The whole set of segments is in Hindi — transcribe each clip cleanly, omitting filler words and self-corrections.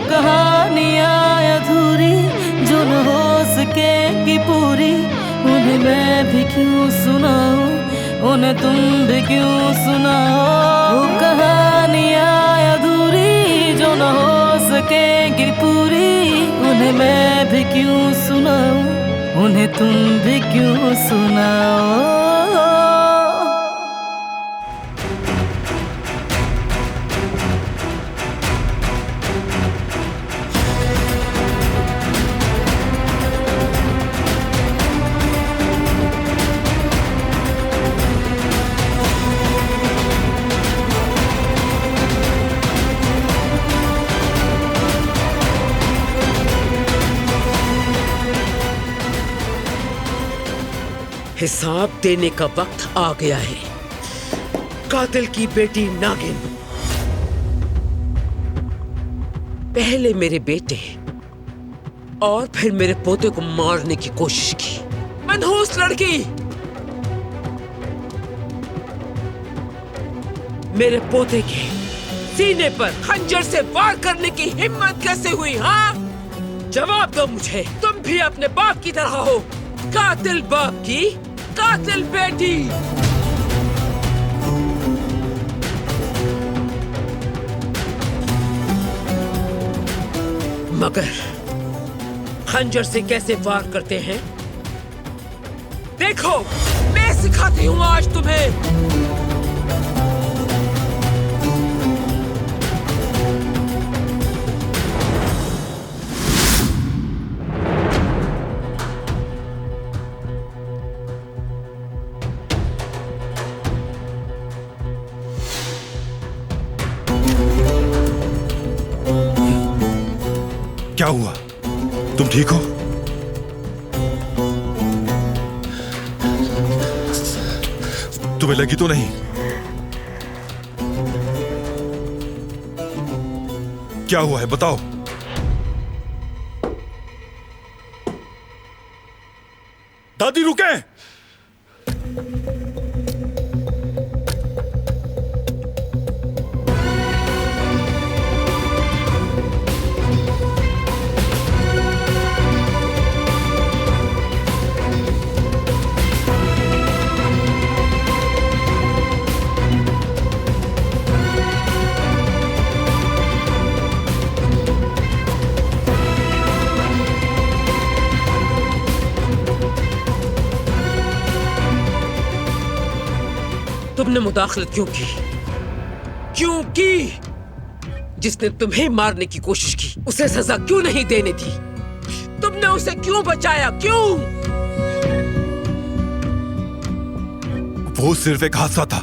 कहानियाँ अधूरी जो न हो सकेगी पूरी, उन्हें मैं भी क्यों सुनाऊं, उन्हें तुम भी क्यों सुनाओ। वो कहानियाँ अधूरी जो न हो सकेगी पूरी, उन्हें मैं भी क्यों सुनाऊं, उन्हें तुम भी क्यों सुनाओ। हिसाब देने का वक्त आ गया है। कातिल की बेटी नागिन पहले मेरे बेटे और फिर मेरे पोते को मारने की कोशिश की। मनहूस लड़की, मेरे पोते के सीने पर खंजर से वार करने की हिम्मत कैसे हुई? हाँ, जवाब दो मुझे। तुम भी अपने बाप की तरह हो, कातिल बाप की कातिल बेटी। मगर खंजर से कैसे वार करते हैं देखो, मैं सिखाती हूँ आज तुम्हें। क्या हुआ? तुम ठीक हो? तुम्हें लगी तो नहीं? क्या हुआ है बताओ। दादी रुके। तुमने मुदाखलत क्यों की? क्यों की? जिसने तुम्हें मारने की कोशिश की उसे सजा क्यों नहीं देने दी? तुमने उसे क्यों बचाया? क्यों? वो सिर्फ एक हादसा था,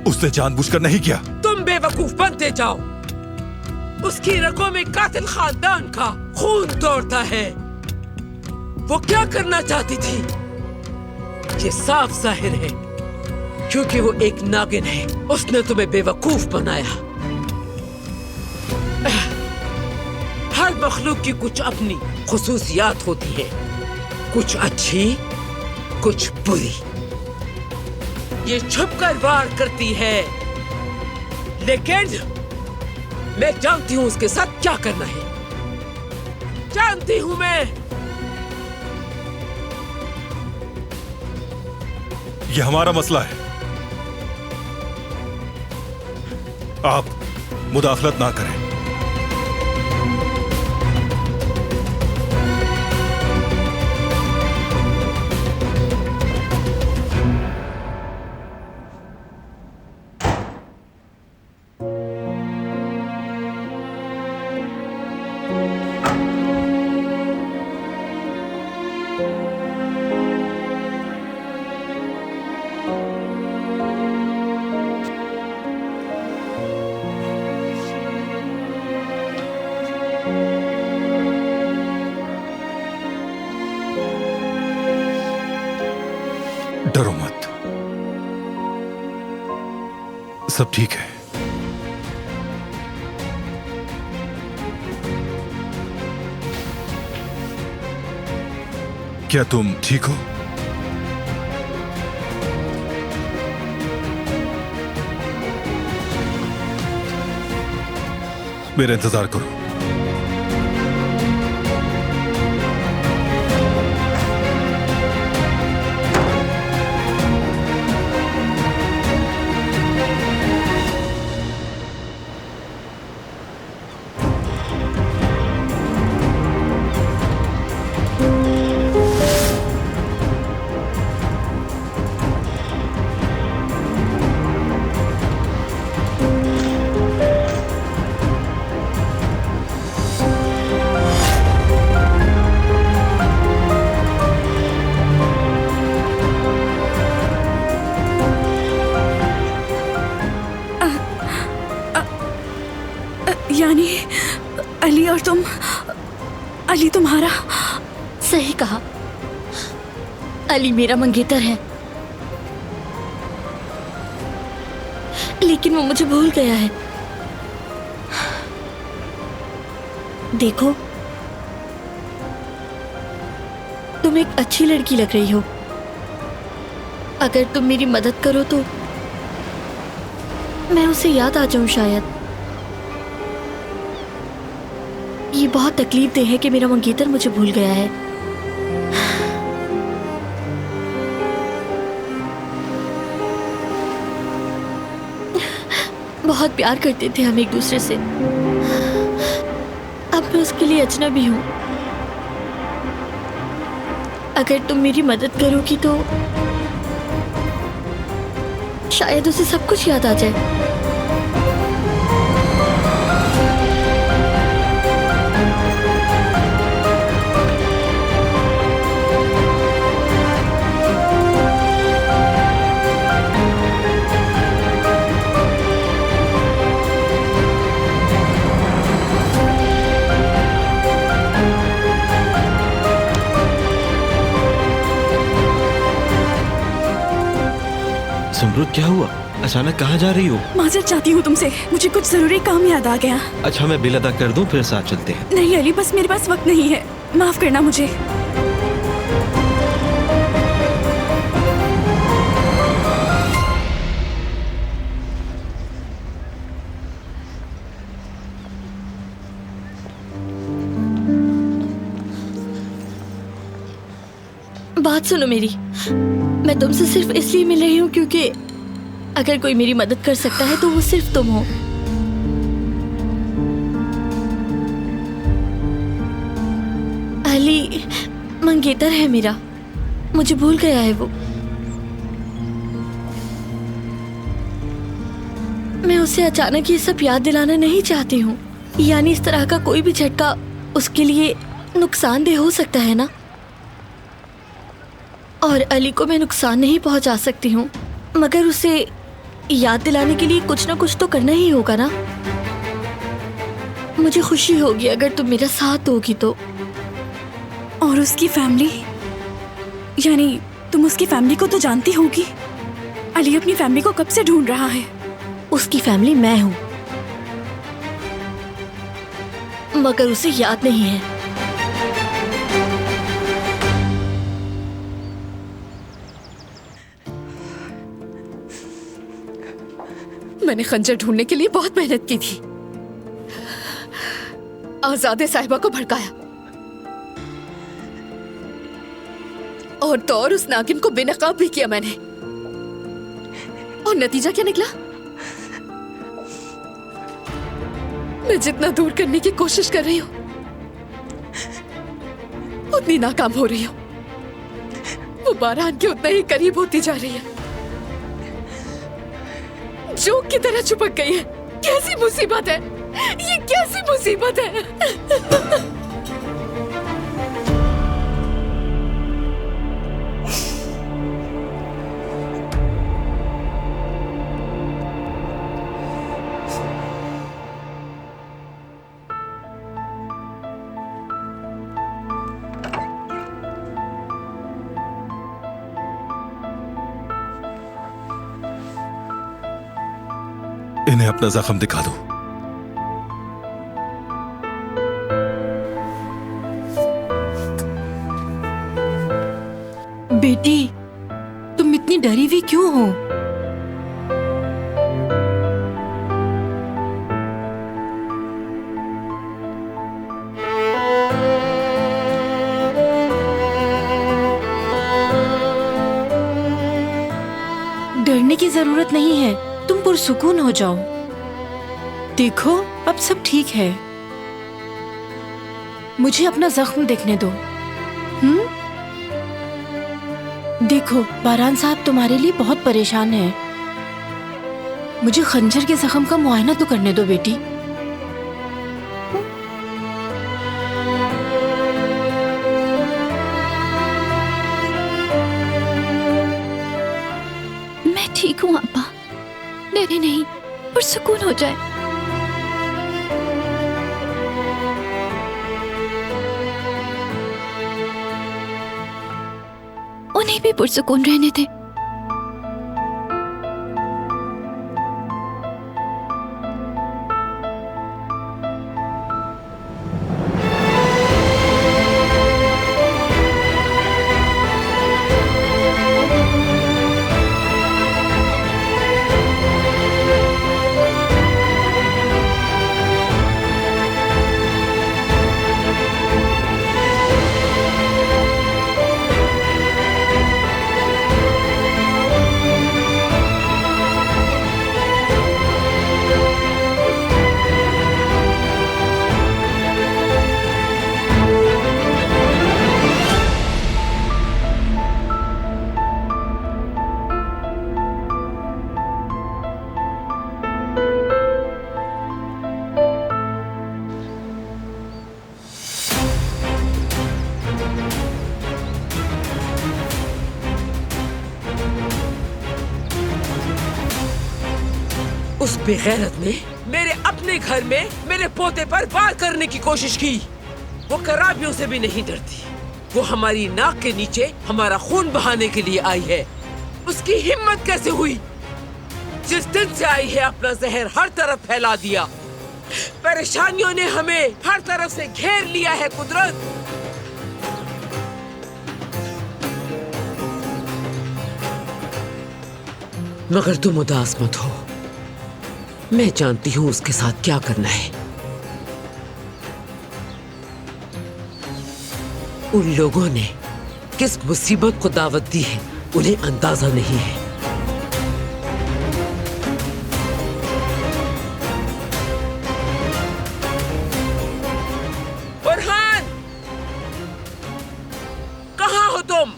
उसने जानबूझकर नहीं किया। तुम बेवकूफ बनते जाओ। उसकी रगों में कातिल खानदान का खून दौड़ता है। वो क्या करना चाहती थी ये साफ जाहिर है, क्योंकि वो एक नागिन है। उसने तुम्हें बेवकूफ बनाया। हर मखलूक की कुछ अपनी खुसूसियात होती है, कुछ अच्छी कुछ बुरी। ये छुपकर वार करती है, लेकिन मैं जानती हूं उसके साथ क्या करना है। जानती हूं मैं। ये हमारा मसला है, आप मुदाखलत ना करें। डरो मत, सब ठीक है। क्या तुम ठीक हो? मेरा इंतजार करो। यानी अली और तुम, अली तुम्हारा? सही कहा, अली मेरा मंगेतर है, लेकिन वो मुझे भूल गया है। देखो, तुम एक अच्छी लड़की लग रही हो। अगर तुम मेरी मदद करो तो मैं उसे याद आ जाऊं शायद। ये बहुत तकलीफ है कि मेरा मंगेतर मुझे भूल गया है। बहुत प्यार करते थे हम एक दूसरे से। अब मैं उसके लिए अजनबी हूं। अगर तुम मेरी मदद करोगी तो शायद उसे सब कुछ याद आ जाए। सुमरुद, क्या हुआ? अचानक कहाँ जा रही हो? माजरत चाहती हूँ तुमसे, मुझे कुछ जरूरी काम याद आ गया। अच्छा, मैं बिल अदा कर दूं, फिर साथ चलते हैं। नहीं अली, बस मेरे पास वक्त नहीं है, माफ करना मुझे। बात सुनो मेरी, मैं तुमसे सिर्फ इसलिए मिल रही हूँ क्योंकि अगर कोई मेरी मदद कर सकता है तो वो सिर्फ तुम हो। अली मंगेतर है मेरा, मुझे भूल गया है वो। मैं उसे अचानक ये सब याद दिलाना नहीं चाहती हूँ। यानी इस तरह का कोई भी झटका उसके लिए नुकसानदेह हो सकता है ना। और अली को मैं नुकसान नहीं पहुंचा सकती हूँ, मगर उसे याद दिलाने के लिए कुछ ना कुछ तो करना ही होगा ना। मुझे खुशी होगी अगर तुम मेरा साथ दोगी तो। और उसकी फैमिली, यानी तुम उसकी फैमिली को तो जानती होगी। अली अपनी फैमिली को कब से ढूंढ रहा है। उसकी फैमिली मैं हूँ, मगर उसे याद नहीं है। मैंने खंजर ढूंढने के लिए बहुत मेहनत की थी। आजादे साहिबा को भड़काया और तो और उस नागिन को बेनकाब भी किया मैंने। और नतीजा क्या निकला? मैं जितना दूर करने की कोशिश कर रही हूं उतनी नाकाम हो रही हूं। वो बारान के उतना ही करीब होती जा रही है, जोक की तरह चिपक गई है। कैसी मुसीबत है ये, कैसी मुसीबत है। इन्हें अपना जख्म दिखा दो। बेटी, तुम इतनी डरी हुई क्यों हो? रोने की जरूरत नहीं है, तुम पुरसुकून हो जाओ। देखो अब सब ठीक है, मुझे अपना जख्म देखने दो। देखो बारान साहब तुम्हारे लिए बहुत परेशान है, मुझे खंजर के जख्म का मुआयना तो करने दो बेटी। मैं ठीक हूँ अब्बा, डरे नहीं, पुरसुकून हो जाए। उन्हें भी पुरसुकून रहने दे। उस बेगैरत ने मेरे अपने घर में मेरे पोते पर वार करने की कोशिश की। वो कराबियों से भी नहीं डरती। वो हमारी नाक के नीचे हमारा खून बहाने के लिए आई है। उसकी हिम्मत कैसे हुई? जिस दिन से आई है अपना जहर हर तरफ फैला दिया। परेशानियों ने हमें हर तरफ से घेर लिया है कुदरत। मगर तुम उदास मत हो, मैं जानती हूँ उसके साथ क्या करना है। उन लोगों ने किस मुसीबत को दावत दी है उन्हें अंदाजा नहीं है। फरहान, कहाँ हो तुम?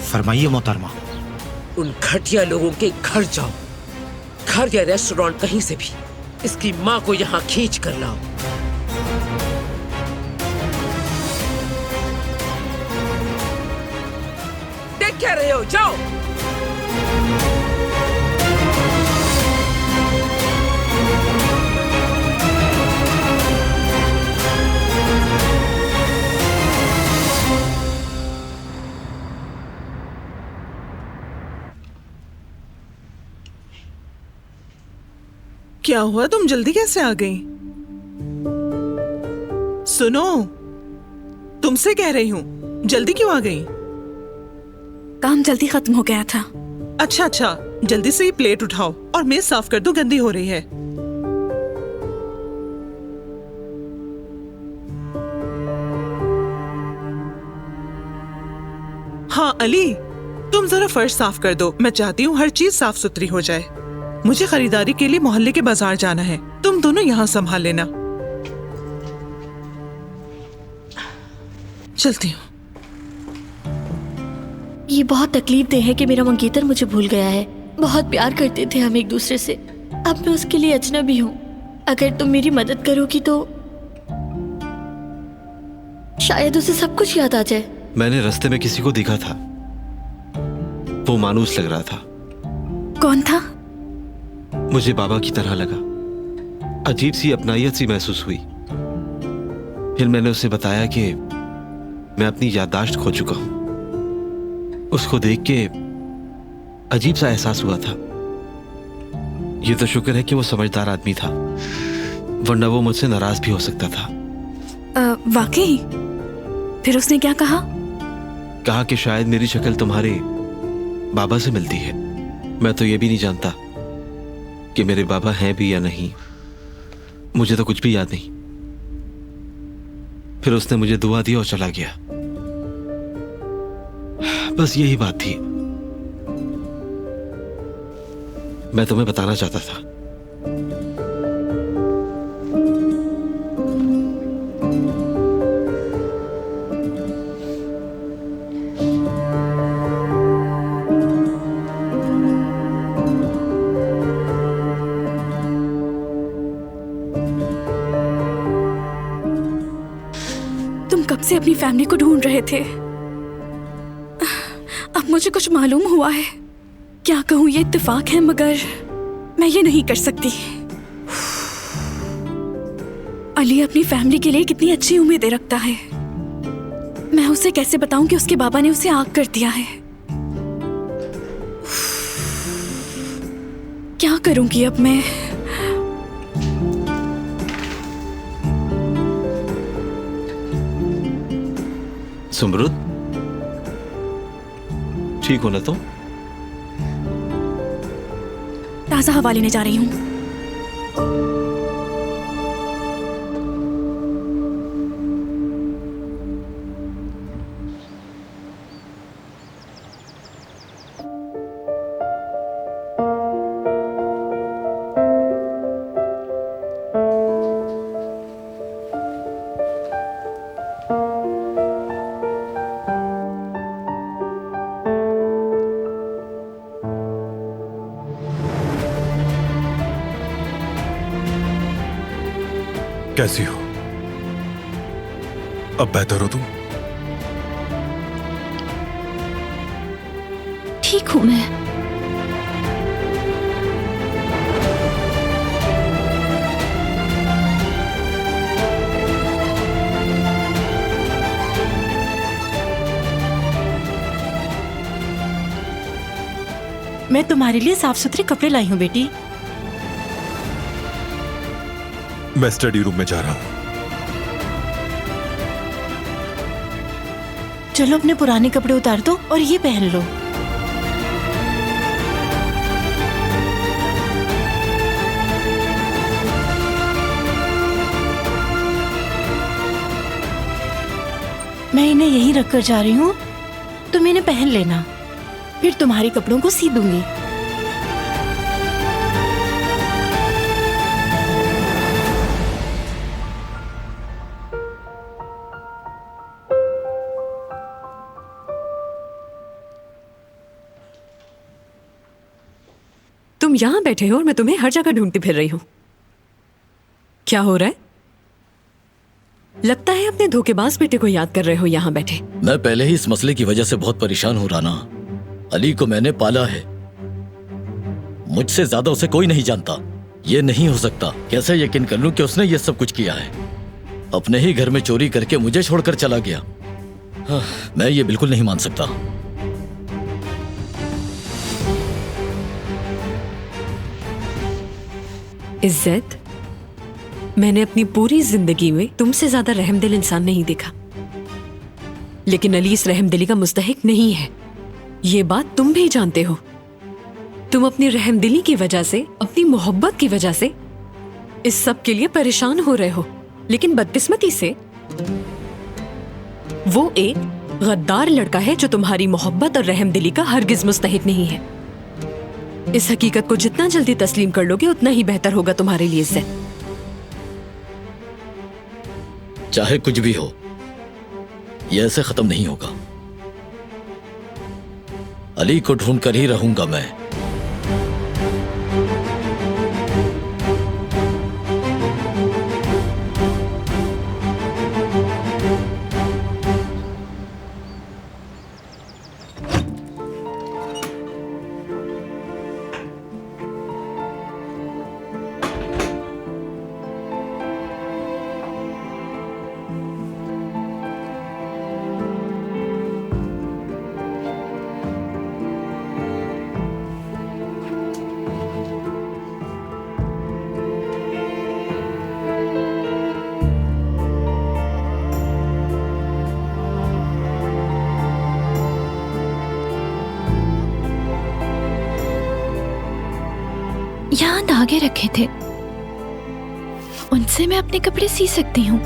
फरमाइए मोहतरमा। उन घटिया लोगों के घर जाओ, घर या रेस्टोरेंट कहीं से भी इसकी माँ को यहाँ खींच कर लाओ। देख क्या रहे हो, जाओ। क्या हुआ, तुम जल्दी कैसे आ गई? सुनो, तुमसे कह रही हूँ, जल्दी क्यों आ गई? काम जल्दी खत्म हो गया था। अच्छा, जल्दी से ये प्लेट उठाओ और मेज साफ कर दो, गंदी हो रही है। हाँ अली, तुम जरा फर्श साफ कर दो। मैं चाहती हूँ हर चीज साफ सुथरी हो जाए। मुझे खरीदारी के लिए मोहल्ले के बाजार जाना है, तुम दोनों यहाँ संभाल लेना। चलती हूँ। ये बहुत तकलीफ दे है कि मेरा मंगेतर मुझे भूल गया है। बहुत प्यार करते थे हम एक दूसरे से। अब मैं उसके लिए अजनबी हूँ। अगर तुम मेरी मदद करोगी तो शायद उसे सब कुछ याद आ जाए। मैंने रास्ते में किसी को देखा था, वो मानूस लग रहा था। कौन था? मुझे बाबा की तरह लगा। अजीब सी अपनायत सी महसूस हुई। फिर मैंने उसे बताया कि मैं अपनी याददाश्त खो चुका हूं। उसको देख के अजीब सा एहसास हुआ था। ये तो शुक्र है कि वो समझदार आदमी था, वरना वो मुझसे नाराज भी हो सकता था। वाकई? फिर उसने क्या कहा? कहा कि शायद मेरी शक्ल तुम्हारे बाबा से मिलती है। मैं तो ये भी नहीं जानता कि मेरे बाबा हैं भी या नहीं। मुझे तो कुछ भी याद नहीं। फिर उसने मुझे दुआ दी और चला गया। बस यही बात थी, मैं तुम्हें बताना चाहता था। तुम कब से अपनी फैमिली को ढूंढ रहे थे? अब मुझे कुछ मालूम हुआ है। क्या कहूँ, ये इत्तेफाक है मगर मैं ये नहीं कर सकती। अली अपनी फैमिली के लिए कितनी अच्छी उम्मीदें रखता है। मैं उसे कैसे बताऊं कि उसके बाबा ने उसे आग कर दिया है? क्या करूंगी अब मैं? सुमरुद, ठीक हो ना तुम? ताजा हवा लेने जा रही हूँ। कैसी हो? अब बेहतर हो तुम? ठीक हूं मैं। मैं तुम्हारे लिए साफ सुथरे कपड़े लाई हूँ बेटी। मैं स्टडी रूम में जा रहा हूं। चलो अपने पुराने कपड़े उतार दो और ये पहन लो। मैं इन्हें यहीं रख कर जा रही हूँ, तुम इन्हें पहन लेना, फिर तुम्हारे कपड़ों को सी दूंगी। तुम यहां बैठे हो और मैं तुम्हें हर जगह ढूंढती फिर रही हूं। क्या हो रहा है? लगता है अपने धोखेबाज बेटे को याद कर रहे हो यहां बैठे। मैं पहले ही इस मसले की वजह से बहुत परेशान हूं राना। अली को मैंने पाला है, मुझसे ज्यादा उसे कोई नहीं जानता। ये नहीं हो सकता। कैसे यकीन कर लूं कि उसने ये सब कुछ किया है? अपने ही घर में चोरी करके मुझे छोड़कर चला गया। मैं ये बिल्कुल नहीं मान सकता। इज्जत, मैंने अपनी पूरी जिंदगी में तुमसे ज्यादा रहमदिल इंसान नहीं देखा, लेकिन अली इस रहमदिली का मुस्तहिक नहीं है। ये बात तुम भी जानते हो। तुम अपनी रहमदिली की वजह से, अपनी मोहब्बत की वजह से इस सब के लिए परेशान हो रहे हो, लेकिन बदकिस्मती से वो एक गद्दार लड़का है जो तुम्हारी मोहब्बत और रहमदिली का हरगिज मुस्तहिक नहीं है। इस हकीकत को जितना जल्दी तस्लीम कर लोगे उतना ही बेहतर होगा तुम्हारे लिए। इज्जत, चाहे कुछ भी हो, ये ऐसे खत्म नहीं होगा। अली को ढूंढ कर ही रहूंगा मैं। यहाँ धागे रखे थे, उनसे मैं अपने कपड़े सी सकती हूँ।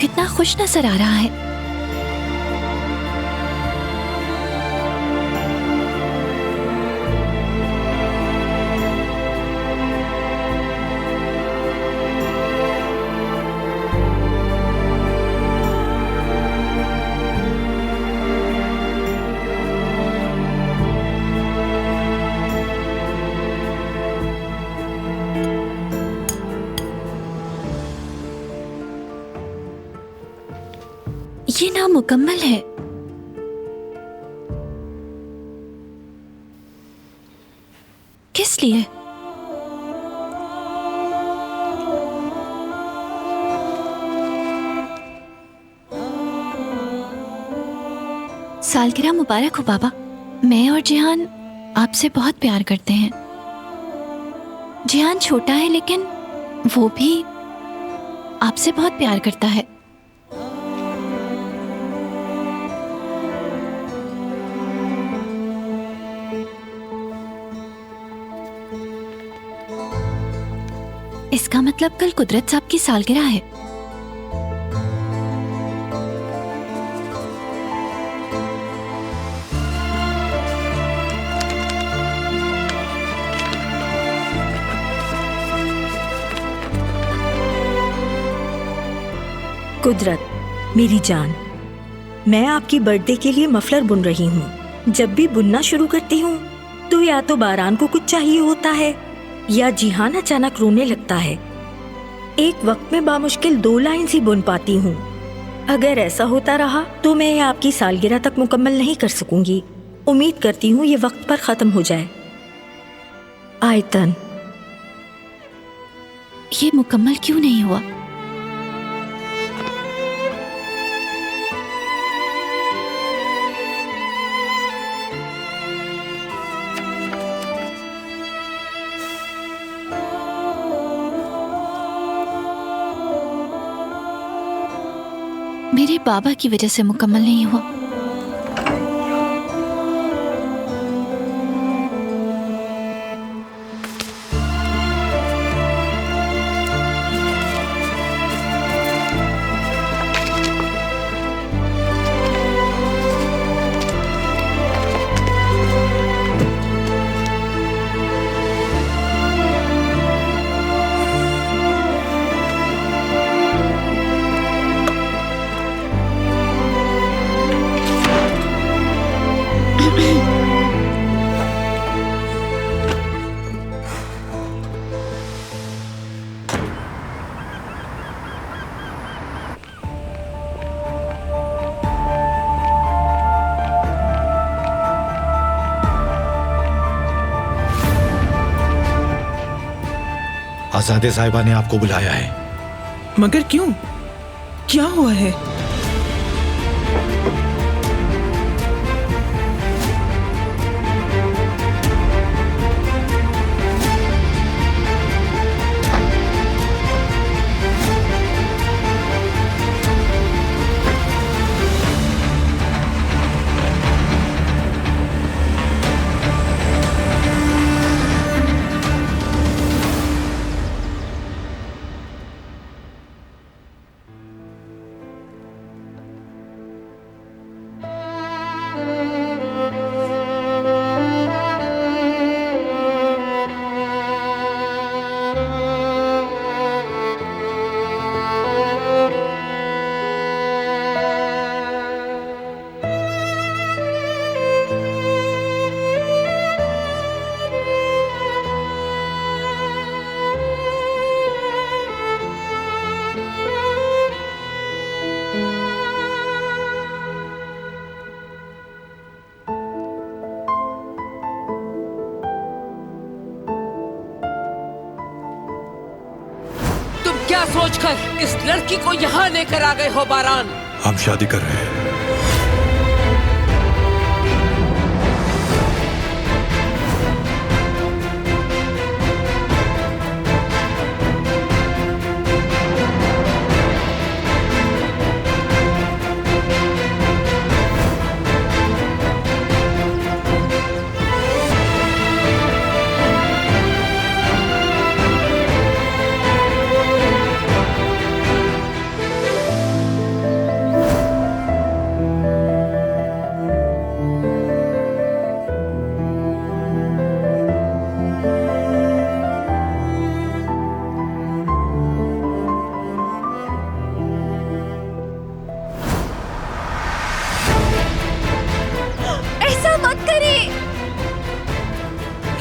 कितना खुश नजर आ रहा है। ये नामुकम्मल है। किस लिए? सालगिरह मुबारक हो बाबा। मैं और जिहान आपसे बहुत प्यार करते हैं। जिहान छोटा है लेकिन वो भी आपसे बहुत प्यार करता है। इसका मतलब कल कुदरत साहब की सालगिरह है। कुदरत मेरी जान, मैं आपकी बर्थडे के लिए मफलर बुन रही हूँ। जब भी बुनना शुरू करती हूँ तो या तो बारान को कुछ चाहिए होता है या जिहान अचानक रोने लगता है। एक वक्त में बामुश्किल 2 लाइन ही बुन पाती हूँ। अगर ऐसा होता रहा तो मैं आपकी सालगिरह तक मुकम्मल नहीं कर सकूंगी। उम्मीद करती हूँ ये वक्त पर खत्म हो जाए। आयतन, ये मुकम्मल क्यों नहीं हुआ? मेरे बाबा की वजह से मुकम्मल नहीं हुआ। आजादे साहिबा ने आपको बुलाया है। मगर क्यों? क्या हुआ है? क्या सोचकर इस लड़की को यहाँ लेकर आ गए हो बारान? हम शादी कर रहे हैं।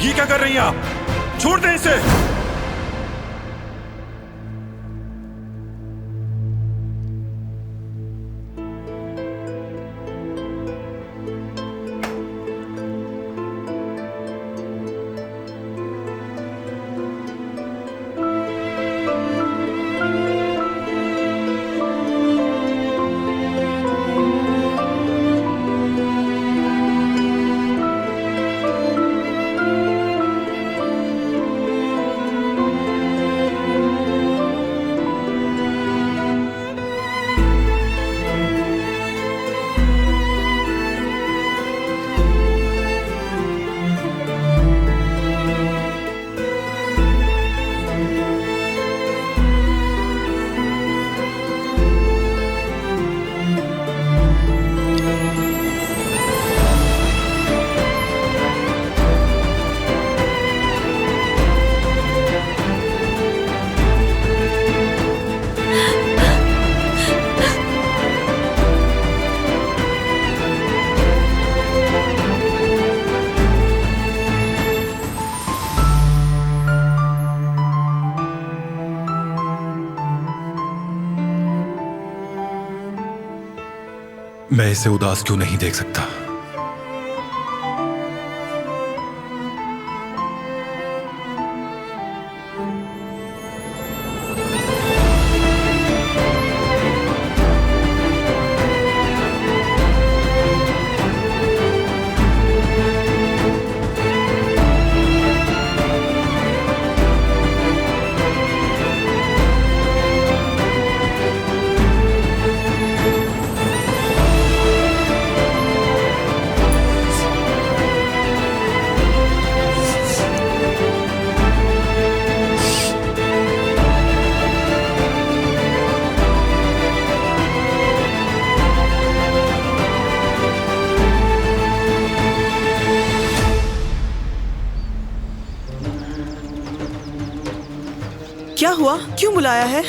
ये क्या कर रही हैं आप? छोड़ दें इसे। मैं इसे उदास क्यों नहीं देख सकता? क्या हुआ? क्यों बुलाया है?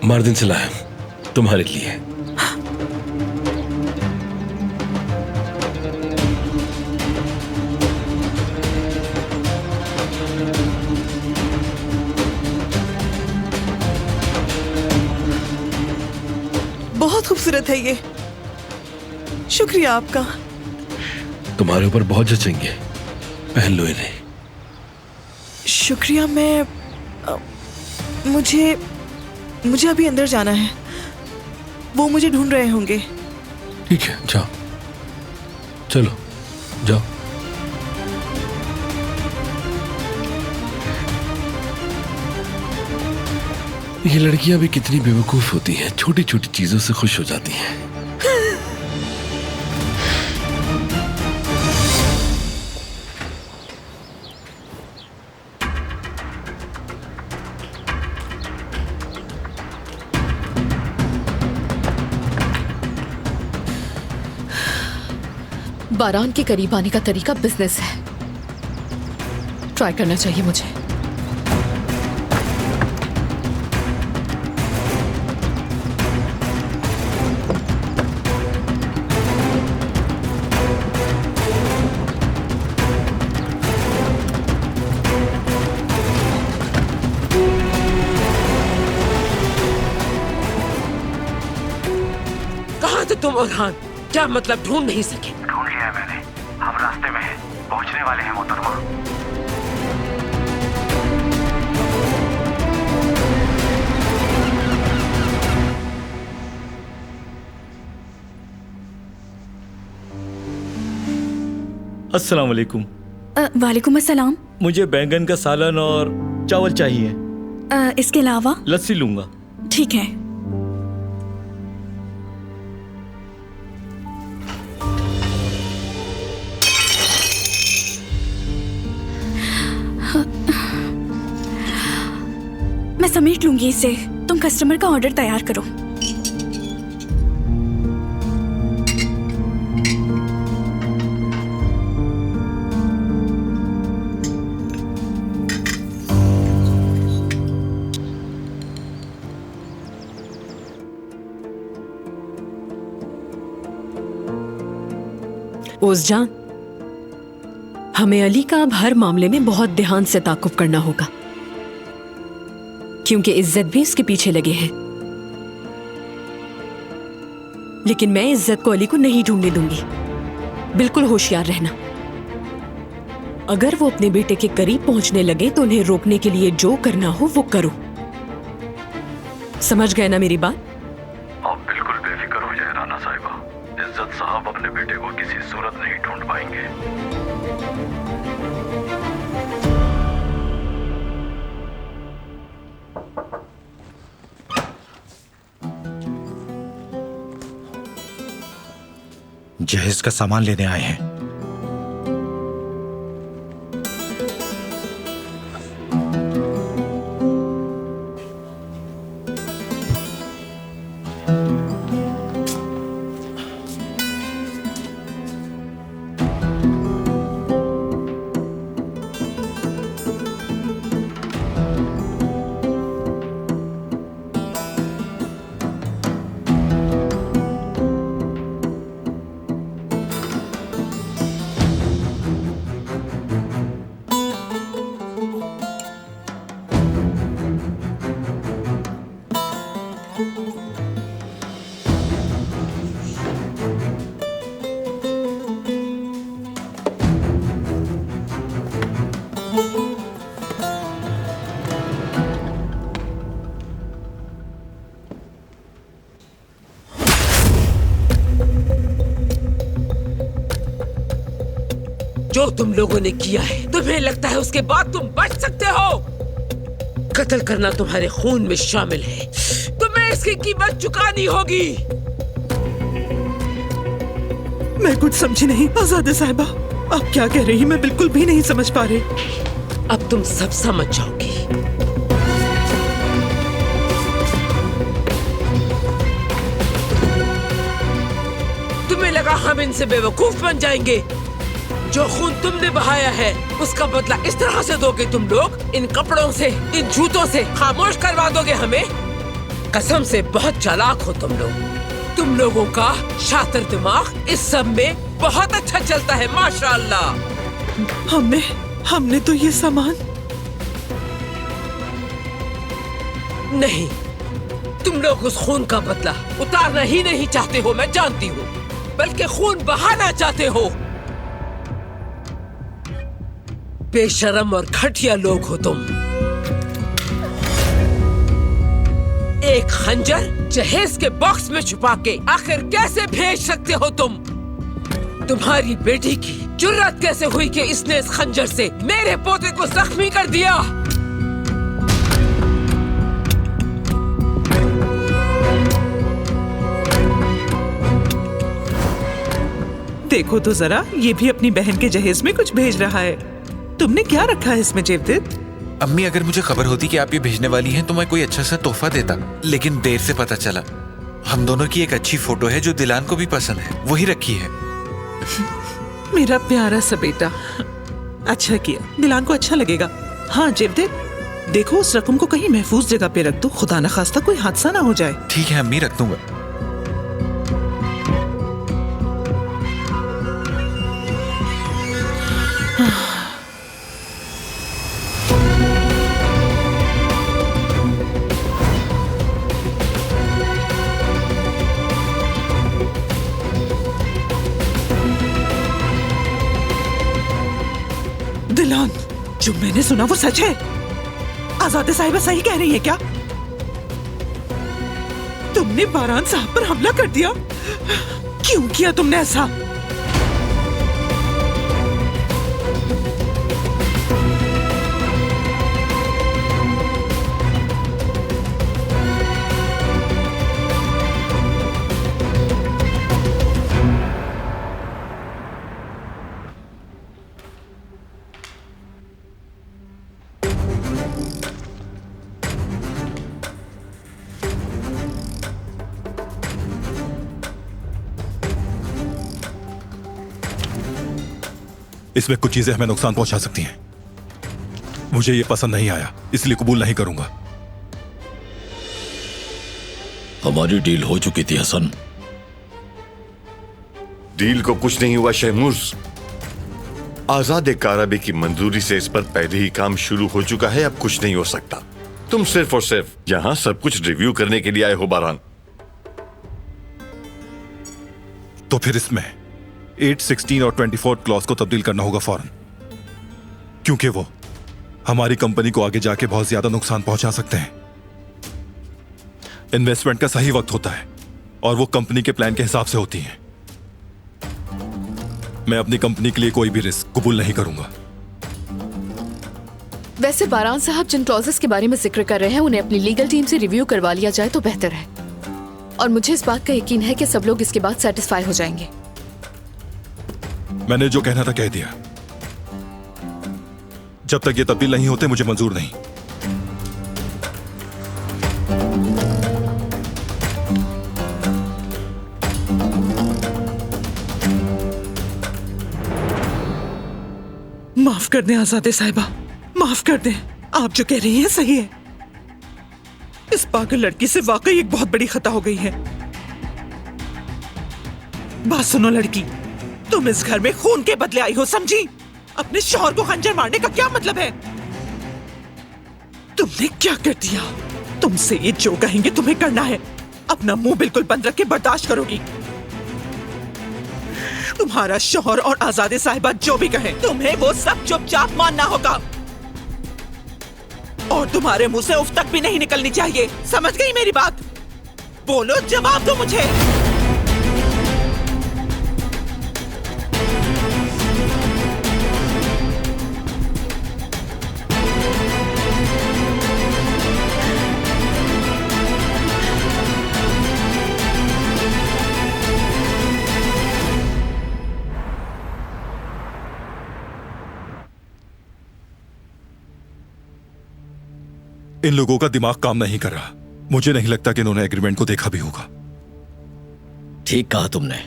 मार्दिन से लाया तुम्हारे लिए। बहुत खूबसूरत है ये। शुक्रिया आपका। तुम्हारे ऊपर बहुत जचेंगे, पहन लो इन्हें। शुक्रिया। मुझे अभी अंदर जाना है। वो मुझे ढूंढ रहे होंगे। ठीक है, जाओ, चलो जाओ। ये लड़कियां भी कितनी बेवकूफ होती हैं, छोटी छोटी चीजों से खुश हो जाती हैं। बारान के करीब आने का तरीका बिजनेस है। ट्राई करना चाहिए मुझे। कहाँ थे तुम अरहान? क्या मतलब ढूंढ नहीं सके? ढूंढ लिया है मैंने। हम रास्ते में हैं, पहुंचने वाले हैं मोहतरमा। अस्सलाम वालेकुम। वालेकुम अस्सलाम। मुझे बैंगन का सालन और चावल चाहिए। इसके अलावा? लस्सी लूंगा। ठीक है। मैं समेट लूंगी इसे। तुम कस्टमर का ऑर्डर तैयार करो। ओज़जान, हमें अली का अब हर मामले में बहुत ध्यान से ताकुब करना होगा, क्योंकि इज्जत भी इसके पीछे लगे हैं। लेकिन मैं इज्जत को अली को नहीं ढूंढने दूंगी। बिल्कुल होशियार रहना। अगर वो अपने बेटे के करीब पहुंचने लगे तो उन्हें रोकने के लिए जो करना हो वो करो। समझ गए ना मेरी बात? आप बिल्कुल बेफिक्र हो जाए राना साहिबा। इज्जत साहब अपने बेटे को किसी सूरत नहीं ढूंढ पाएंगे। जहेज का सामान लेने आए हैं। जो तुम लोगों ने किया है, तुम्हें लगता है उसके बाद तुम बच सकते हो? कत्ल करना तुम्हारे खून में शामिल है। तुम्हें इसकी कीमत चुकानी होगी। मैं कुछ समझी नहीं आजाद साहिबा। आप क्या कह रही हैं? मैं बिल्कुल भी नहीं समझ पा रही। अब तुम सब समझ जाओगी। तुम्हें लगा हम इनसे बेवकूफ बन जाएंगे? जो खून तुमने बहाया है उसका बदला इस तरह से दोगे तुम लोग? इन कपड़ों से, इन जूतों से खामोश करवा दोगे हमें? कसम से बहुत चालाक हो तुम लोग। तुम लोगों का शातिर दिमाग इस सब में बहुत अच्छा चलता है, माशाअल्लाह। हमने तो ये सामान नहीं, तुम लोग उस खून का बदला उतारना ही नहीं चाहते हो, मैं जानती हूँ, बल्कि खून बहाना चाहते हो। बेशरम और घटिया लोग हो तुम। एक खंजर जहेज के बॉक्स में छुपा के आखिर कैसे भेज सकते हो तुम? तुम्हारी बेटी की जुर्रत कैसे हुई कि इसने इस खंजर से मेरे पोते को जख्मी कर दिया? देखो तो जरा, ये भी अपनी बहन के जहेज में कुछ भेज रहा है। तुमने क्या रखा है इसमें जेवदेद? अम्मी, अगर मुझे खबर होती कि आप ये भेजने वाली हैं तो मैं कोई अच्छा सा तोहफा देता, लेकिन देर से पता चला। हम दोनों की एक अच्छी फोटो है जो दिलान को भी पसंद है, वही रखी है। मेरा प्यारा सा बेटा, अच्छा किया, दिलान को अच्छा लगेगा। हाँ जेवदेद, देखो उस रकम को कहीं महफूज जगह पे रख दो, खुदा न खास्ता कोई हादसा ना हो जाए। ठीक है अम्मी, रख दूंगा। दिलान, जो मैंने सुना वो सच है? आजाद साहिबा सही कह रही है क्या? तुमने बारान साहब पर हमला कर दिया? क्यों किया तुमने ऐसा? इसमें कुछ चीजें हमें नुकसान पहुंचा सकती हैं। मुझे ये पसंद नहीं आया, इसलिए कबूल नहीं करूंगा। हमारी डील हो चुकी थी हसन। डील को कुछ नहीं हुआ शहमूज। आजाद काराबे की मंजूरी से इस पर पहले ही काम शुरू हो चुका है, अब कुछ नहीं हो सकता। तुम सिर्फ और सिर्फ यहाँ सब कुछ रिव्यू करने के लिए आए हो बारान। तो फिर इसमें 8, 16 और 24 क्लॉज को तब्दील करना होगा फौरन, क्योंकि वो हमारी कंपनी को आगे जाके बहुत ज्यादा नुकसान पहुंचा सकते हैं। इन्वेस्टमेंट का सही वक्त होता है और वो कंपनी के प्लान के हिसाब से होती है। मैं अपनी कंपनी के लिए कोई भी रिस्क कबूल नहीं करूंगा। वैसे बारान साहब जिन क्लॉजेस के बारे में जिक्र कर रहे हैं उन्हें अपनी लीगल टीम से रिव्यू करवा लिया जाए तो बेहतर है, और मुझे इस बात का यकीन है कि सब लोग इसके बाद सेटिस्फाई हो जाएंगे। मैंने जो कहना था कह दिया। जब तक ये तब्दील नहीं होते मुझे मंजूर नहीं। माफ कर दें आजादे साहिबा, माफ कर दें। आप जो कह रही हैं सही है। इस पागल लड़की से वाकई एक बहुत बड़ी खता हो गई है। बात सुनो लड़की, तुम इस घर में खून के बदले आई हो, समझी? अपने शौहर को खंजर मारने का क्या मतलब है? तुमने क्या कर दिया? तुमसे ये जो कहेंगे तुम्हें करना है। अपना मुंह बिल्कुल बंद रख के बर्दाश्त करोगी। तुम्हारा शौहर और आजादे साहिबा जो भी कहें तुम्हें वो सब चुपचाप मानना होगा, और तुम्हारे मुंह से उफ तक भी नहीं निकलनी चाहिए। समझ गई मेरी बात? बोलो, जवाब दो मुझे। इन लोगों का दिमाग काम नहीं कर रहा। मुझे नहीं लगता कि इन्होंने एग्रीमेंट को देखा भी होगा। ठीक कहा तुमने।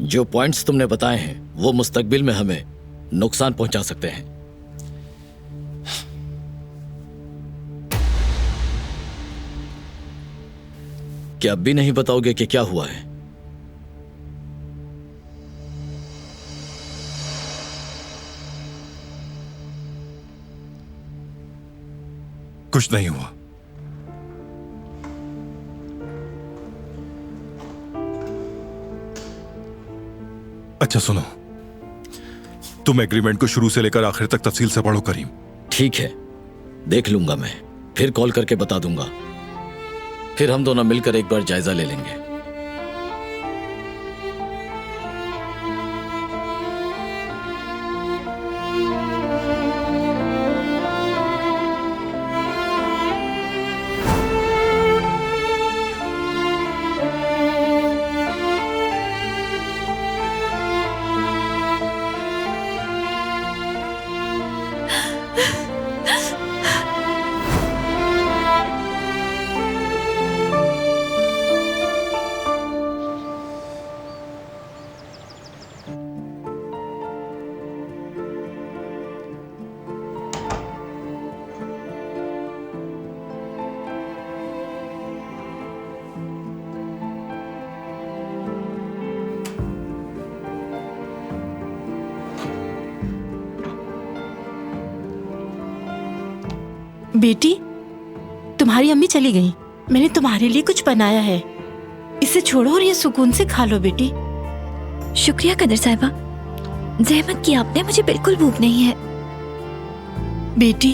जो पॉइंट्स तुमने बताए हैं वो मुस्तकबिल में हमें नुकसान पहुंचा सकते हैं। क्या अब भी नहीं बताओगे कि क्या हुआ है? कुछ नहीं हुआ। अच्छा सुनो, तुम एग्रीमेंट को शुरू से लेकर आखिर तक तफसील से पढ़ो करीम। ठीक है, देख लूंगा मैं, फिर कॉल करके बता दूंगा। फिर हम दोनों मिलकर एक बार जायजा ले लेंगे। बेटी, तुम्हारी अम्मी चली गई। मैंने तुम्हारे लिए कुछ बनाया है, इसे छोड़ो और ये सुकून से खा लो बेटी। शुक्रिया कदर साहिबा, जहमत की आपने, मुझे बिल्कुल भूख नहीं है। बेटी,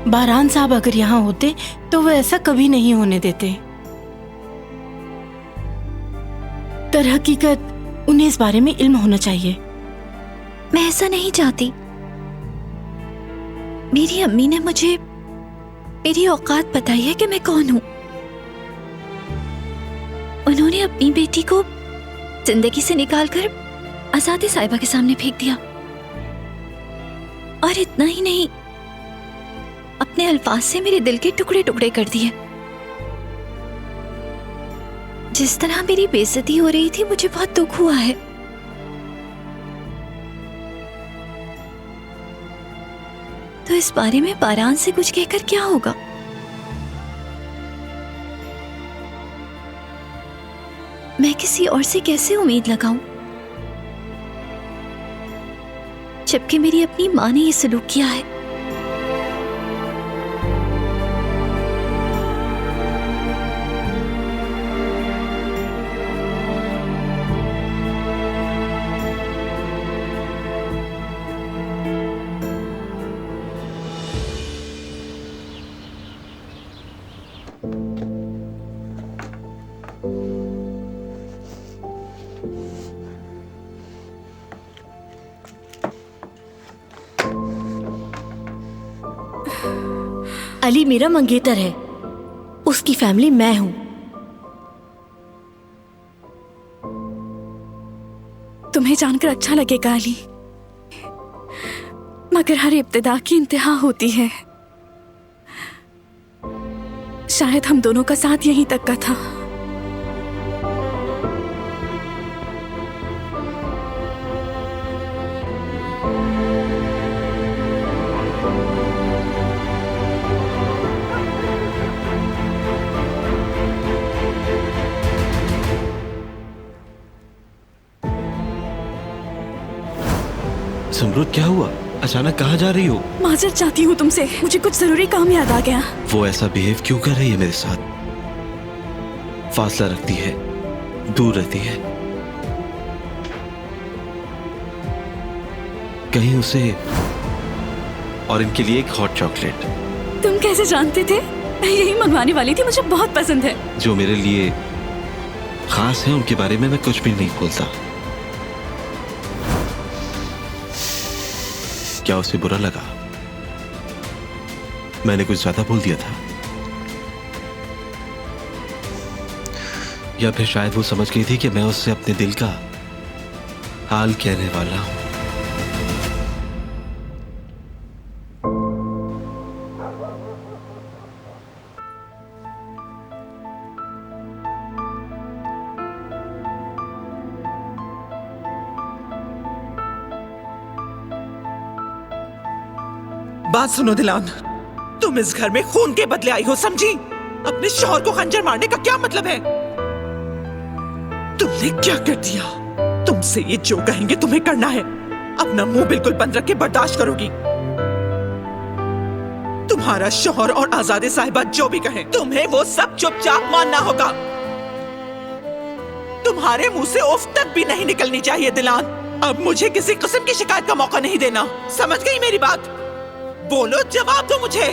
बारान साहब अगर यहाँ होते तो वो ऐसा कभी नहीं होने देते। दरहकीकत उन्हें इस बारे में इल्म होना चाहिए। मैं ऐसा नहीं चाहती। मेरी अम्मी ने मुझे मेरी औकात बताई है कि मैं कौन हूं। उन्होंने अपनी बेटी को जिंदगी से निकालकर आजादी साहिबा के सामने फेंक दिया, और इतना ही नहीं, अपने अल्फाज से मेरे दिल के टुकड़े टुकड़े कर दिए। जिस तरह मेरी बेइज्जती हो रही थी, मुझे बहुत दुख हुआ है। तो इस बारे में बारान से कुछ कहकर क्या होगा? मैं किसी और से कैसे उम्मीद लगाऊं? जबकि मेरी अपनी माँ ने ये सलूक किया है। अली मेरा मंगेतर है, उसकी फैमिली मैं हूं। तुम्हें जानकर अच्छा लगेगा अली, मगर हर इब्तिदा की इंतहा होती है। शायद हम दोनों का साथ यहीं तक का था। समरुद, क्या हुआ? अचानक कहाँ जा रही हो? माजरत चाहती हूँ तुमसे, मुझे कुछ जरूरी काम याद आ गया। वो ऐसा बिहेव क्यों कर रही है मेरे साथ? फासला रखती है, दूर रहती है। कहीं उसे और इनके लिए एक हॉट चॉकलेट। तुम कैसे जानते थे? मैं यही मंगवाने वाली थी, मुझे बहुत पसंद है। जो मेरे लिए खास है उनके बारे में मैं कुछ भी नहीं बोलता। क्या उसे बुरा लगा? मैंने कुछ ज्यादा बोल दिया था? या फिर शायद वो समझ गई थी कि मैं उससे अपने दिल का हाल कहने वाला हूं। बात सुनो दिलान, तुम इस घर में खून के बदले आई हो, समझी? अपने शौहर को खंजर मारने का क्या मतलब है? तुमने क्या कर दिया? तुमसे ये जो कहेंगे तुम्हें करना है। अपना मुंह बिल्कुल बंद रख के बर्दाश्त करोगी। तुम्हारा शौहर और आजादे साहिबा जो भी कहें, तुम्हें वो सब चुपचाप मानना होगा। तुम्हारे मुंह से उफ तक भी नहीं निकलनी चाहिए दिलान। अब मुझे किसी किस्म की शिकायत का मौका नहीं देना, समझ गई मेरी बात? बोलो, जवाब दो मुझे।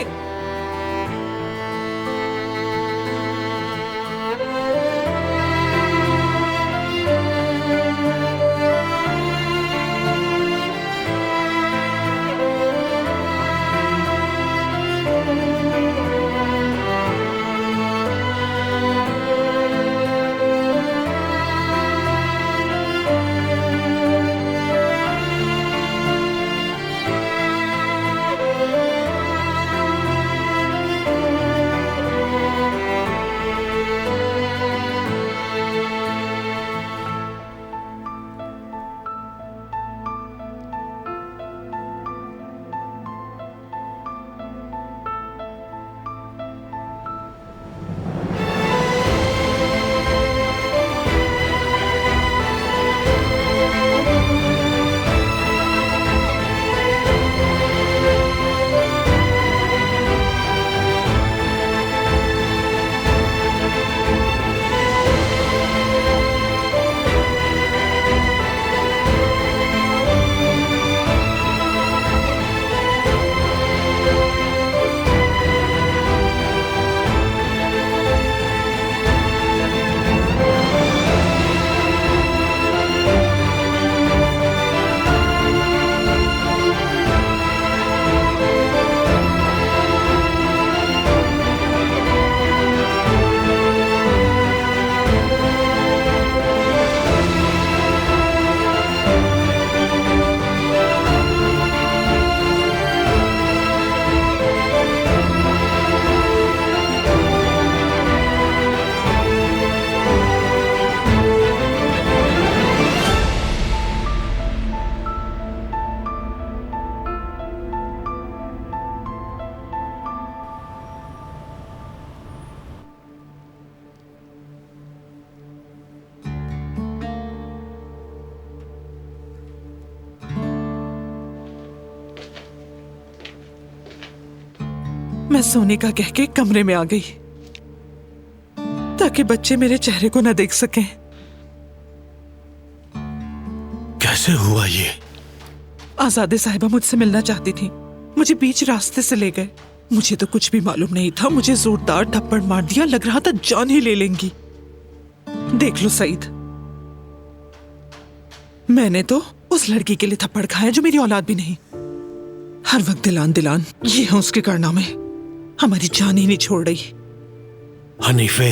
मैं सोने का कह के कमरे में आ गई ताकि बच्चे मेरे चेहरे को न देख सकें। कैसे हुआ ये? आजादे साहिबा मुझसे मिलना चाहती थी, मुझे बीच रास्ते से ले गए। मुझे तो कुछ भी मालूम नहीं था, मुझे जोरदार थप्पड़ मार दिया, लग रहा था जान ही ले लेंगी। देख लो सईद, मैंने तो उस लड़की के लिए थप्पड़ खाया जो मेरी औलाद भी नहीं। हर वक्त दिलान दिलान, ये है उसके कारनामे, हमारी जान ही नहीं छोड़ रही। हनीफे,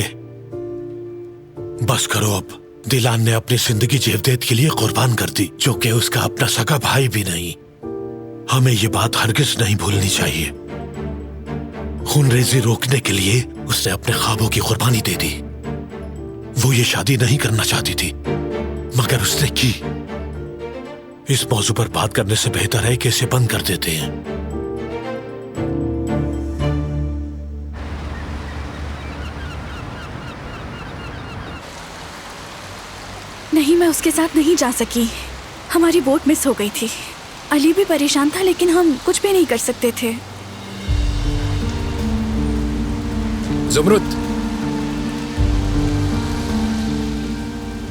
बस करो अब। दिलान ने अपनी जिंदगी जेवदेद के लिए कुर्बान कर दी, जो कि उसका अपना सगा भाई भी नहीं। हमें ये बात हरगिज नहीं भूलनी चाहिए। खूनरेजी रोकने के लिए उसने अपने ख्वाबों की कुर्बानी दे दी। वो ये शादी नहीं करना चाहती थी, मगर उसने की। इस मौजू पर बात करने से बेहतर है कि इसे बंद कर देते हैं। नहीं, मैं उसके साथ नहीं जा सकी। हमारी बोट मिस हो गई थी। अली भी परेशान था, लेकिन हम कुछ भी नहीं कर सकते थे। जुमरुद,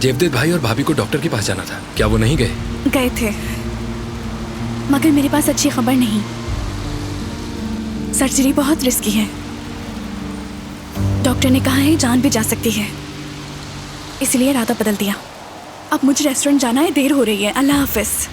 जेवदेद भाई और भाभी को डॉक्टर के पास जाना था, क्या वो नहीं गए? गए थे, मगर मेरे पास अच्छी खबर नहीं। सर्जरी बहुत रिस्की है। डॉक्टर ने कहा है जान भी जा सकती है, इसलिए इरादा बदल दिया। अब मुझे रेस्टोरेंट जाना है, देर हो रही है। अल्लाह हाफिज।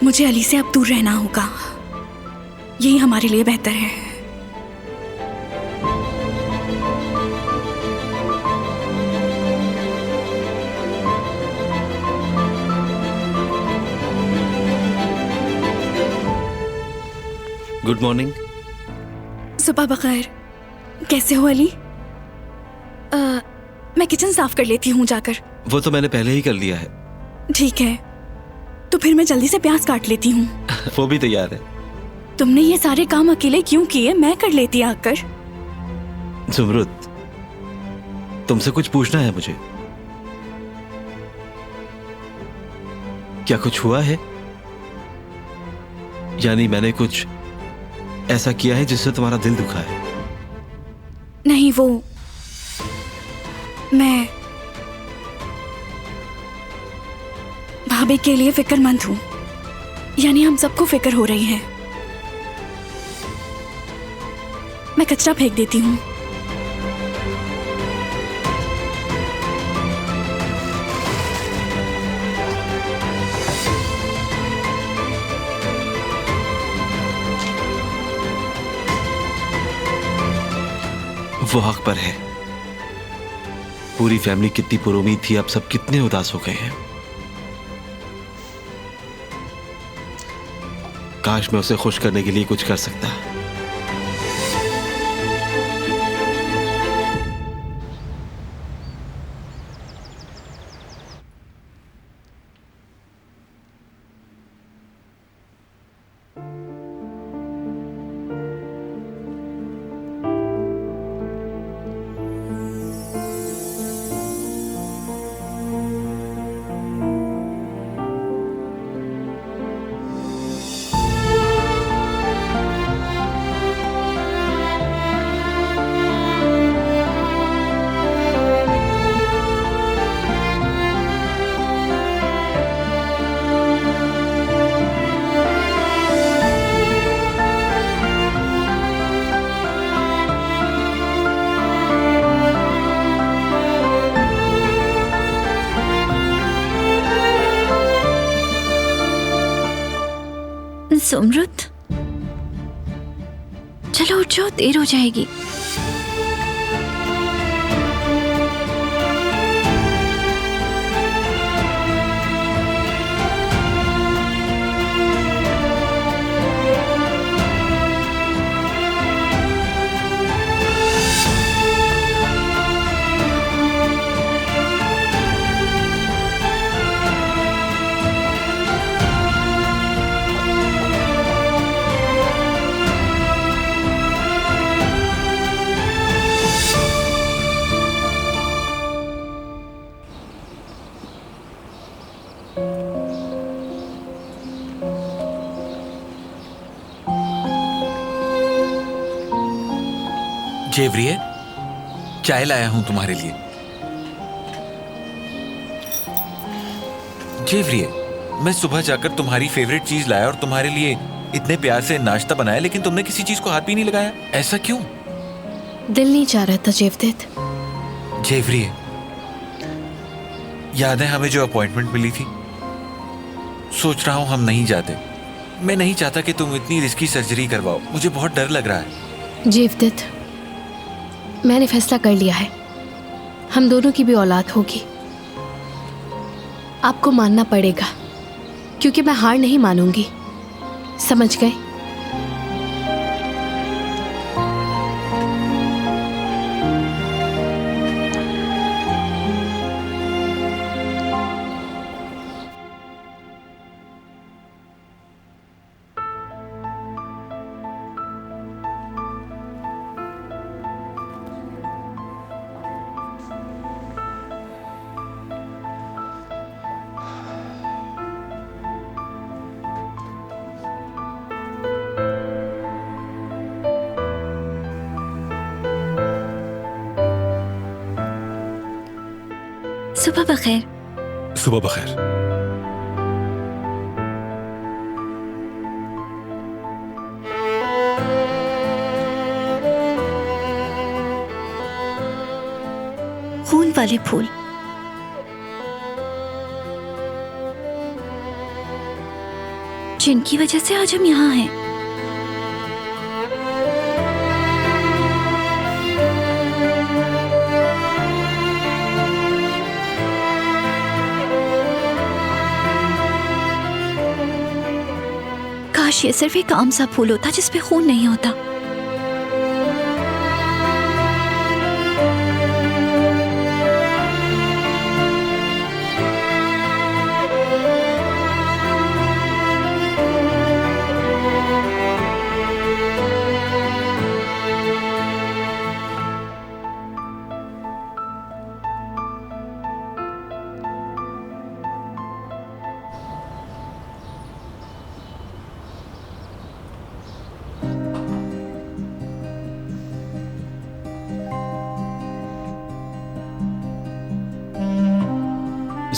मुझे अली से अब दूर रहना होगा, यही हमारे लिए बेहतर है। Good morning. सुबह बखैर। कैसे हो अली? मैं किचन साफ कर लेती हूँ जाकर। वो तो मैंने पहले ही कर लिया है। ठीक है, तो फिर मैं जल्दी से प्याज काट लेती हूँ। वो भी तैयार है। तुमने ये सारे काम अकेले क्यों किए? मैं कर लेती आकर। जुमरुद, तुमसे कुछ पूछना है मुझे। क्या कुछ हुआ है? यानी मैंने कुछ ऐसा किया है जिससे तुम्हारा दिल दुखा है? नहीं, वो मैं भाभी के लिए फिक्रमंद हूँ। यानी हम सबको फिक्र हो रही है। मैं कचरा फेंक देती हूँ। वो हक पर है। पूरी फैमिली कितनी पुरुमीद थी, अब सब कितने उदास हो गए हैं। काश मैं उसे खुश करने के लिए कुछ कर सकता। सुमरुद, चलो उठ जाओ, देर हो जाएगी। जेवरिए, चाय लाया हूं तुम्हारे लिए। जेवरिए, मैं सुबह जाकर तुम्हारी फेवरेट चीज लाया और तुम्हारे लिए इतने प्यार से नाश्ता बनाया, लेकिन तुमने किसी चीज को हाथ भी नहीं लगाया। ऐसा क्यों? दिल नहीं चाह रहा था जेवदत्त। जेवरिए, याद है हमें जो अपॉइंटमेंट मिली थी? सोच रहा हूं हम नहीं जाते। मैं नहीं चाहता कि तुम इतनी रिस्की सर्जरी करवाओ, मुझे बहुत डर लग रहा है। जेवदत्त, मैंने फैसला कर लिया है, हम दोनों की भी औलाद होगी। आपको मानना पड़ेगा, क्योंकि मैं हार नहीं मानूंगी, समझ गए? सुबह बखैर। सुबह बखैर। खून वाले फूल। जिनकी वजह से आज हम यहाँ हैं। काश ये सिर्फ एक आम सा फूल होता जिसपे खून नहीं होता।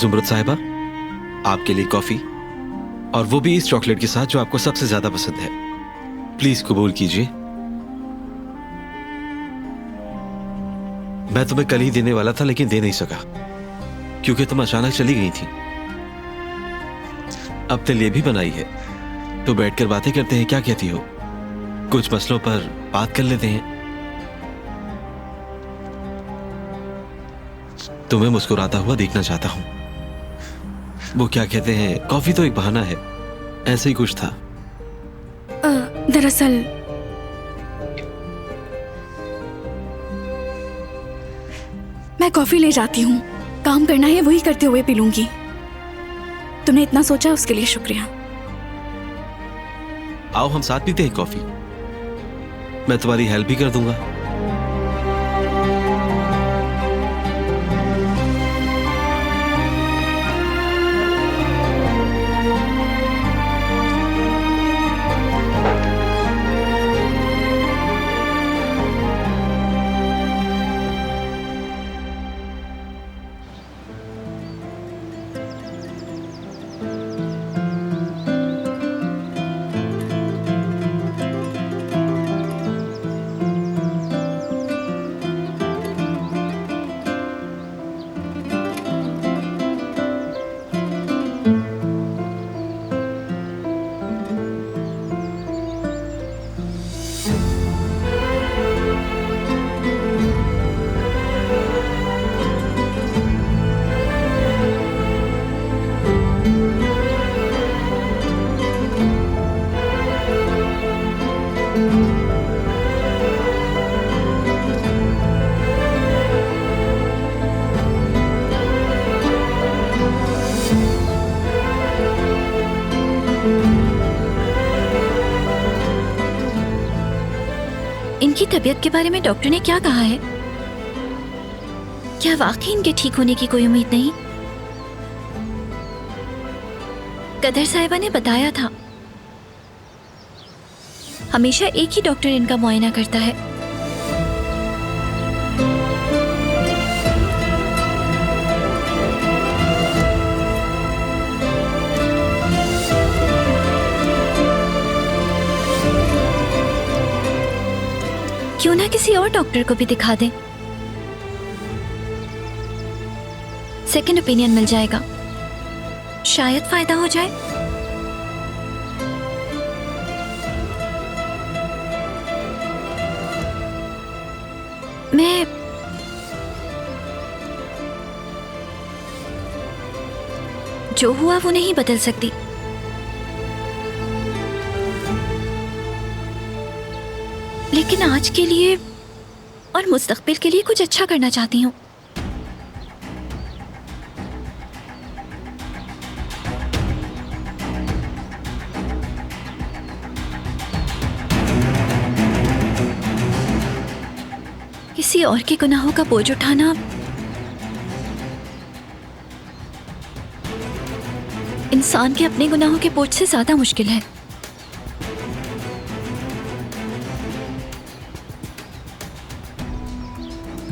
जुमरत साहिबा, आपके लिए कॉफी, और वो भी इस चॉकलेट के साथ जो आपको सबसे ज्यादा पसंद है। प्लीज कबूल कीजिए। मैं तुम्हें कल ही देने वाला था, लेकिन दे नहीं सका क्योंकि तुम अचानक चली गई थी। अब तेरे लिए भी बनाई है, तो बैठकर बातें करते हैं, क्या कहती हो? कुछ मसलों पर बात कर लेते हैं। तुम्हें मुस्कुराता हुआ देखना चाहता हूं। वो क्या कहते हैं, कॉफी तो एक बहाना है, ऐसे ही कुछ था। दरअसल मैं कॉफी ले जाती हूँ, काम करना है वही करते हुए पी लूंगी। तुमने इतना सोचा उसके लिए शुक्रिया। आओ हम साथ पीते हैं कॉफी, मैं तुम्हारी हेल्प भी कर दूंगा। इनकी तबीयत के बारे में डॉक्टर ने क्या कहा है? क्या वाकई इनके ठीक होने की कोई उम्मीद नहीं? कदर साहिबा ने बताया था हमेशा एक ही डॉक्टर इनका मुआयना करता है। किसी और डॉक्टर को भी दिखा दें, सेकंड ओपिनियन मिल जाएगा, शायद फायदा हो जाए। मैं जो हुआ वो नहीं बदल सकती, लेकिन आज के लिए और मुस्तकबिल के लिए कुछ अच्छा करना चाहती हूँ। किसी और के गुनाहों का बोझ उठाना इंसान के अपने गुनाहों के बोझ से ज्यादा मुश्किल है।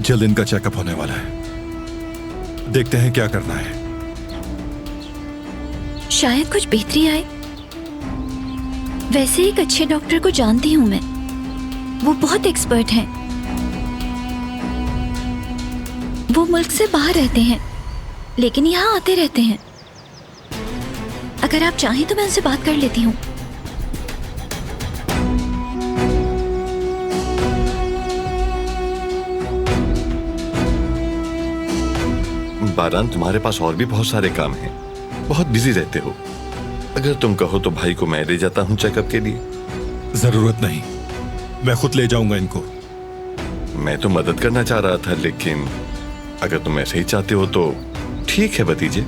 जल्द इनका चेकअप होने वाला है, देखते हैं क्या करना है। शायद कुछ बेहतरी आए। वैसे एक अच्छे डॉक्टर को जानती हूँ मैं, वो बहुत एक्सपर्ट हैं। वो मुल्क से बाहर रहते हैं लेकिन यहाँ आते रहते हैं। अगर आप चाहें तो मैं उनसे बात कर लेती हूँ। बारान, तुम्हारे पास और भी बहुत सारे काम हैं, बहुत बिजी रहते हो। अगर तुम कहो तो भाई को मैं ले जाता हूँ चेकअप के लिए। जरूरत नहीं, मैं खुद ले जाऊंगा इनको। मैं तो मदद करना चाह रहा था, लेकिन अगर तुम ऐसे ही चाहते हो तो ठीक है भतीजे।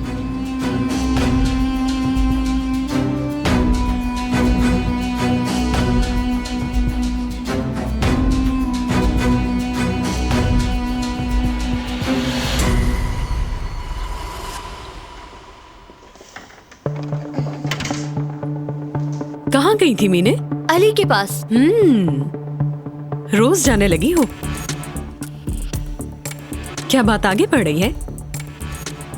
कहाँ गई थी मीने? अली के पास। रोज जाने लगी हो? क्या बात आगे बढ़ रही है?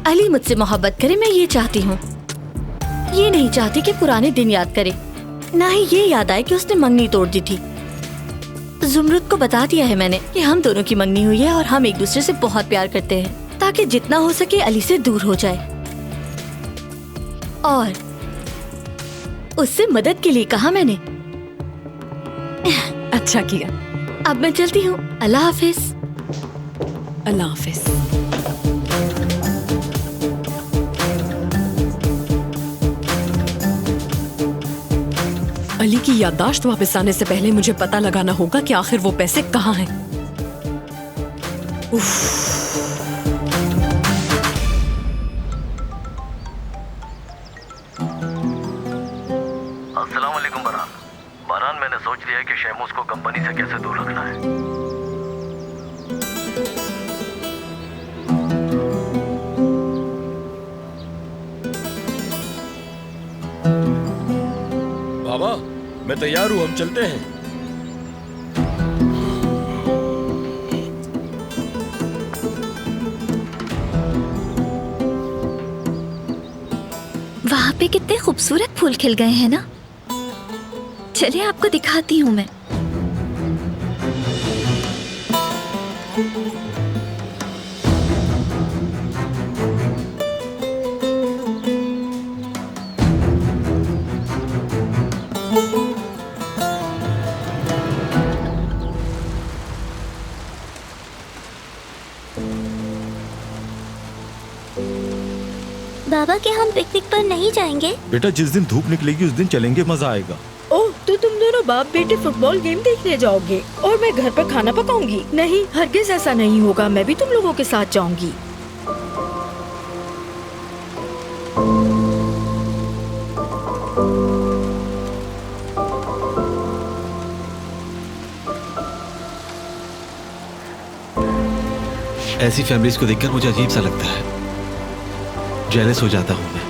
अली मुझसे मोहब्बत करे, मैं ये चाहती हूँ। ये नहीं चाहती कि पुराने दिन याद करे, ना ही ये याद आए कि उसने मंगनी तोड़ दी थी। जुमरुद को बता दिया है मैंने कि हम दोनों की मंगनी हुई है और हम एक दूसरे से बहुत प्यार करते हैं, ताकि जितना हो सके अली से दूर हो जाए। और उससे मदद के लिए कहा मैंने। अच्छा किया। अब मैं चलती हूँ। अल्लाह हाफिज। अल्लाह हाफिज। अली की याददाश्त वापस आने से पहले मुझे पता लगाना होगा कि आखिर वो पैसे कहाँ हैं। उफ। अस्सलाम वालेकुम बारान। बारान, मैंने सोच लिया है कि शैमूस को कंपनी से कैसे दूर रखना है। बाबा, मैं तैयार हूँ, हम चलते हैं। वहाँ पे कितने खूबसूरत फूल खिल गए हैं ना। चलिए आपको दिखाती हूँ मैं। बाबा, क्या हम पिकनिक पर नहीं जाएंगे? बेटा, जिस दिन धूप निकलेगी उस दिन चलेंगे, मजा आएगा। ओह, तो तुम दोनों बाप बेटे फुटबॉल गेम देखने जाओगे और मैं घर पर खाना पकाऊंगी? नहीं, हरगिज ऐसा नहीं होगा। मैं भी तुम लोगों के साथ जाऊंगी। ऐसी फैमिलीज को देखकर मुझे अजीब सा लगता है, जेलस हो जाता हूं मैं।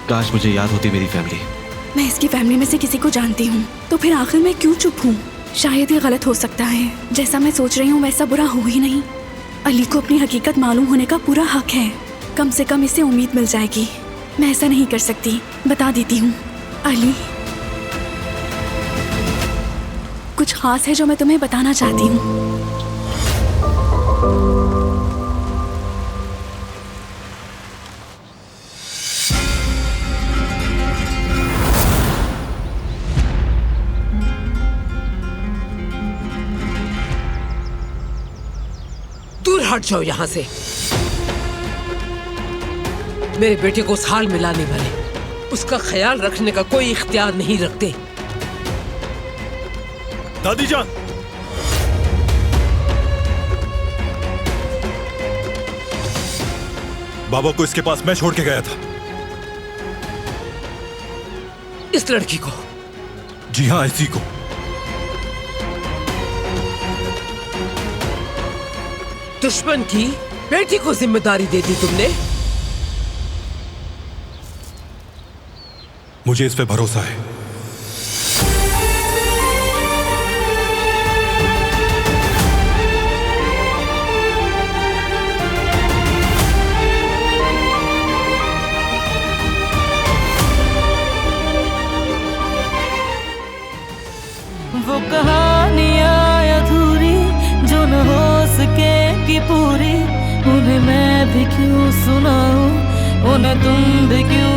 काश मुझे याद होती मेरी फैमिली। मैं इसकी फैमिली में से किसी को जानती हूँ, तो फिर आखिर मैं क्यों चुप हूँ? शायद ये गलत हो सकता है। जैसा मैं सोच रही हूँ वैसा बुरा हो ही नहीं। अली को अपनी हकीकत मालूम होने का पूरा हक है। कम से कम इसे उम्मीद मिल जाएगी। मैं ऐसा नहीं कर सकती, बता देती हूँ। अली, कुछ खास है जो मैं तुम्हें बताना चाहती हूँ। दूर हट जाओ यहाँ से। मेरे बेटे को उस हाल में लाने वाले उसका ख्याल रखने का कोई इख्तियार नहीं रखते। दादी जान, बाबा को इसके पास मैं छोड़ के गया था। इस लड़की को? जी हाँ, इसी को। दुश्मन की बेटी को जिम्मेदारी दे दी तुमने। मुझे इस पे भरोसा है। वो कहानियाँ अधूरी जो न हो सके कि पूरी, उन्हें मैं भी क्यों सुनाऊं, उन्हें तुम भी क्यों